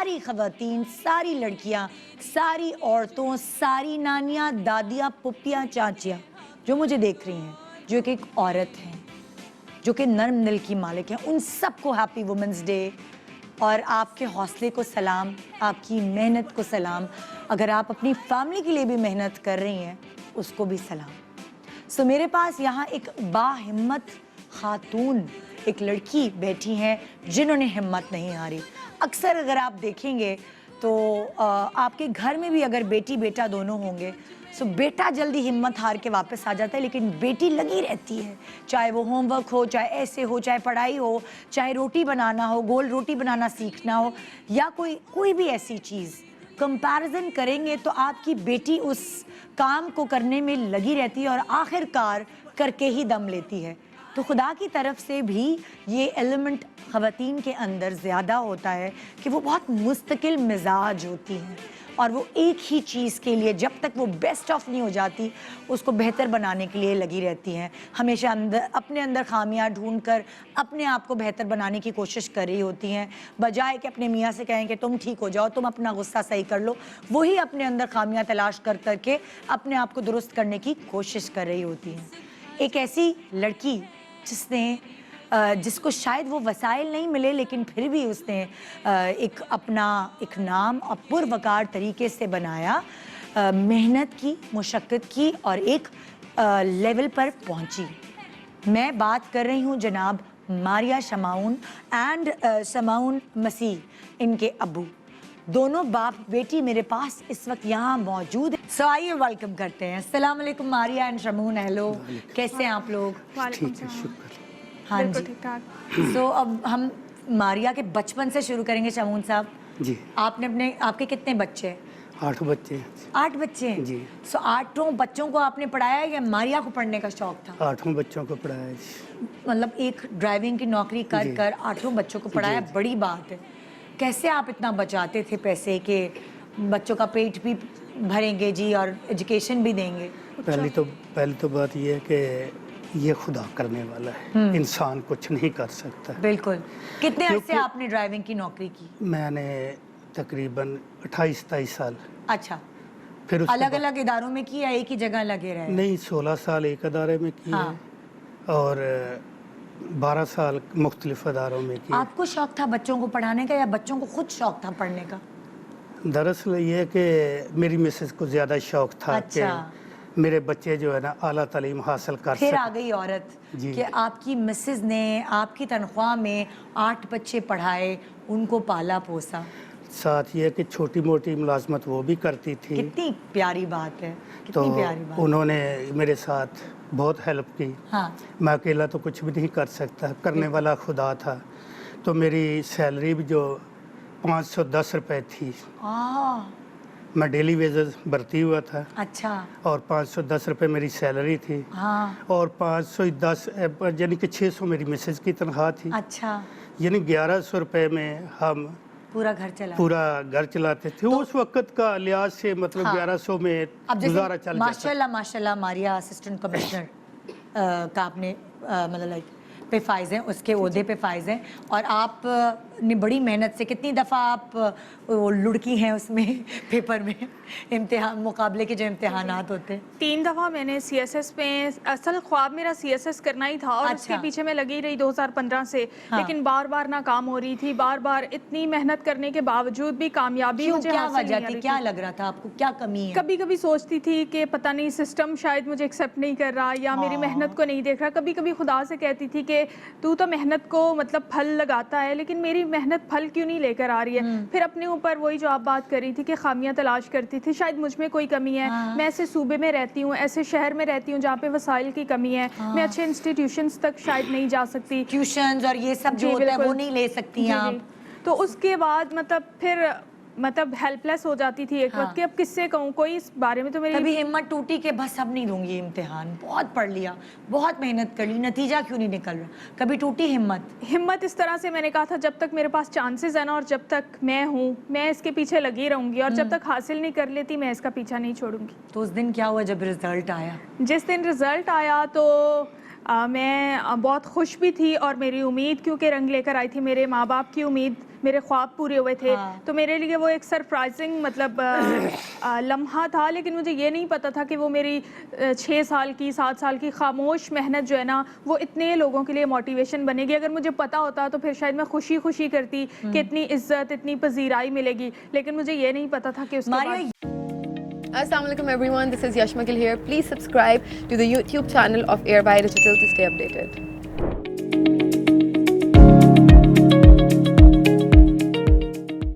ساری خواتین، ساری لڑکیاں، ساری عورتوں، ساری نانیاں، دادیاں، پپیاں، چاچیاں جو مجھے دیکھ رہی ہیں، جو کہ ایک عورت ہیں، جو کہ نرم دل کی مالک ہیں، ان سب کو ہیپی وومنس ڈے. اور آپ کے حوصلے کو سلام، آپ کی محنت کو سلام. اگر آپ اپنی فیملی کے لیے بھی محنت کر رہی ہیں اس کو بھی سلام. سو میرے پاس یہاں ایک باہمت خاتون، ایک لڑکی بیٹھی ہیں جنہوں نے ہمت نہیں ہاری. اکثر اگر آپ دیکھیں گے تو آپ کے گھر میں بھی اگر بیٹی بیٹا دونوں ہوں گے، سو بیٹا جلدی ہمت ہار کے واپس آ جاتا ہے، لیکن بیٹی لگی رہتی ہے. چاہے وہ ہوم ورک ہو، چاہے ایسے ہو، چاہے پڑھائی ہو، چاہے روٹی بنانا ہو، گول روٹی بنانا سیکھنا ہو، یا کوئی بھی ایسی چیز. کمپیرزن کریں گے تو آپ کی بیٹی اس کام کو کرنے میں لگی رہتی ہے اور آخر کار کر کے ہی دم لیتی ہے. تو خدا کی طرف سے بھی یہ ایلیمنٹ خواتین کے اندر زیادہ ہوتا ہے کہ وہ بہت مستقل مزاج ہوتی ہیں، اور وہ ایک ہی چیز کے لیے جب تک وہ بیسٹ آف نہیں ہو جاتی اس کو بہتر بنانے کے لیے لگی رہتی ہیں. ہمیشہ اپنے اندر خامیاں ڈھونڈ کر اپنے آپ کو بہتر بنانے کی کوشش کر رہی ہوتی ہیں، بجائے کہ اپنے میاں سے کہیں کہ تم ٹھیک ہو جاؤ، تم اپنا غصہ صحیح کر لو. وہی اپنے اندر خامیاں تلاش کر کر کے اپنے آپ کو درست کرنے کی کوشش کر رہی ہوتی ہیں. ایک ایسی لڑکی جس کو شاید وہ وسائل نہیں ملے، لیکن پھر بھی اس نے اپنا ایک نام پروقار طریقے سے بنایا، محنت کی، مشقت کی اور ایک لیول پر پہنچی. میں بات کر رہی ہوں جناب ماریہ شمعون اینڈ شمعون مسیح، ان کے ابو. دونوں باپ بیٹی میرے پاس اس وقت یہاں موجود ہیں. سو آئیے ویلکم کرتے ہیں. السلام علیکم ماریہ اینڈ شمعون. ہیلو، کیسے ہیں آپ لوگ؟ وعلیکم السلام. ہاں جی. ٹھیک ٹھاک. سو اب ہم ماریہ کے بچپن سے شروع کریں گے. شمعون صاحب جی، آپ کے کتنے بچے ہیں؟ 8 بچے. 8 بچے ہیں. جی. سو 8 بچوں کو آپ نے پڑھایا ہے یا ماریہ کو پڑھنے کا شوق تھا؟ 8 بچوں کو پڑھایا. مطلب ایک ڈرائیونگ کی نوکری کر کر 8 بچوں کو پڑھایا، بڑی بات ہے. کیسے آپ اتنا بچاتے تھے پیسے کہ بچوں کا پیٹ بھی بھریں گے جی اور ایجوکیشن بھی دیں گے؟ پہلی تو بات یہ ہے کہ یہ خدا کرنے والا ہے، انسان کچھ نہیں کر سکتا. بالکل. کتنے عرصے آپ نے ڈرائیونگ کی نوکری کی؟ میں نے تقریباً 28-27 سال. اچھا. پھر الگ الگ اداروں میں کی یا ایک ہی جگہ لگے رہے؟ نہیں، 16 سال ایک ادارے میں کیے اور 12 سال مختلف اداروں میں کیے. آپ کو شوق تھا بچوں کو پڑھانے کا یا بچوں کو خود شوق تھا پڑھنے کا؟ دراصل یہ ہے کہ میری مسز کو زیادہ شوق تھا کہ میرے بچے جو ہے نا اعلیٰ تعلیم حاصل کر سکیں. پھر آ گئی عورت کہ آپ کی مسز نے آپ کی تنخواہ میں 8 بچے پڑھائے، ان کو پالا پوسا. ساتھ یہ کہ چھوٹی موٹی ملازمت وہ بھی کرتی تھی. کتنی پیاری بات ہے، تو کتنی پیاری بات. انہوں نے میرے ساتھ بہت ہیلپ کی. میں اکیلا تو کچھ بھی نہیں کر سکتا، کرنے والا خدا تھا. تو میری سیلری بھی جو 510 روپے تھی، میں ڈیلی ویزز بھرتی ہوا تھا. اچھا. اور 510 روپے میری سیلری تھی. اور 510 یعنی کہ 600 میری مسز کی تنخواہ تھی. اچھا. یعنی 1100 روپے میں ہم پورا گھر چلاتے تھے. اس وقت کا لحاظ سے مطلب 1100 میں گزارا چل جاتا. ماشاءاللہ ماریہ اسسٹنٹ کمشنر کا آپ نے مطلب پہ فائز ہیں، اس کے عہدے پہ فائز ہیں، اور آپ نے بڑی محنت سے کتنی دفعہ آپ لڑکی ہیں اس میں پیپر میں امتحان مقابلے کے جو امتحانات ہوتے ہیں؟ 3 دفعہ میں نے سی ایس ایس میں، اصل خواب میرا سی ایس ایس کرنا ہی تھا اور اس کے پیچھے میں لگی رہی 2015 سے، لیکن بار بار ناکام ہو رہی تھی. بار بار اتنی محنت کرنے کے باوجود بھی کامیابی مجھے کیا حاصل وجہ نہیں آ تھی؟ رہی. کیا لگ رہا تھا آپ کو، کیا کمی ہے؟ کبھی کبھی سوچتی تھی کہ پتہ نہیں سسٹم شاید مجھے ایکسیپٹ نہیں کر رہا یا میری محنت کو نہیں دیکھ رہا. کبھی کبھی خدا سے کہتی تھی کہ تو محنت کو مطلب پھل لگاتا ہے، لیکن میری محنت پھل کیوں نہیں لے کر آ رہی ہے. پھر اپنے اوپر وہی جو آپ بات کر رہی تھی کہ خامیاں تلاش کرتی تھی، شاید مجھ میں کوئی کمی ہے. میں ایسے صوبے میں رہتی ہوں، ایسے شہر میں رہتی ہوں جہاں پہ وسائل کی کمی ہے. میں اچھے انسٹیٹیوشنز تک شاید نہیں جا سکتی، ٹیوشنز اور یہ سب جو ہوتا ہے وہ نہیں لے سکتی آپ. تو اس کے بعد مطلب ہیلپ لیس ہو جاتی تھی ایک وقت کہ اب کس سے کہوں، کوئی اس بارے میں. تو میری کبھی ہمت ٹوٹی کہ بس اب نہیں دوں گی امتحان، بہت پڑھ لیا، بہت محنت کر لی، نتیجہ کیوں نہیں نکل رہا؟ کبھی ٹوٹی ہمت اس طرح سے میں نے کہا تھا جب تک میرے پاس چانسز ہیں نا اور جب تک میں ہوں میں اس کے پیچھے لگی رہوں گی، اور جب تک حاصل نہیں کر لیتی میں اس کا پیچھا نہیں چھوڑوں گی. تو اس دن کیا ہوا جب رزلٹ آیا؟ جس دن رزلٹ آیا تو میں بہت خوش بھی تھی، اور میری امید کیونکہ رنگ لے کر آئی تھی، میرے ماں باپ کی امید میرے خواب پورے ہوئے تھے. ہاں. تو میرے لیے وہ ایک سرپرائزنگ مطلب لمحہ تھا, لیکن مجھے یہ نہیں پتا تھا کہ وہ میری 6 سال کی 7 سال کی خاموش محنت جو ہے نا وہ اتنے لوگوں کے لیے موٹیویشن بنے گی. اگر مجھے پتا ہوتا تو پھر شاید میں خوشی خوشی کرتی کہ اتنی عزت اتنی پذیرائی ملے گی, لیکن مجھے یہ نہیں پتا تھا کہ اس کے بعد. Assalamu alaikum everyone, this is Yashma Gill here. Please subscribe to the YouTube channel of Airby Digital to stay updated.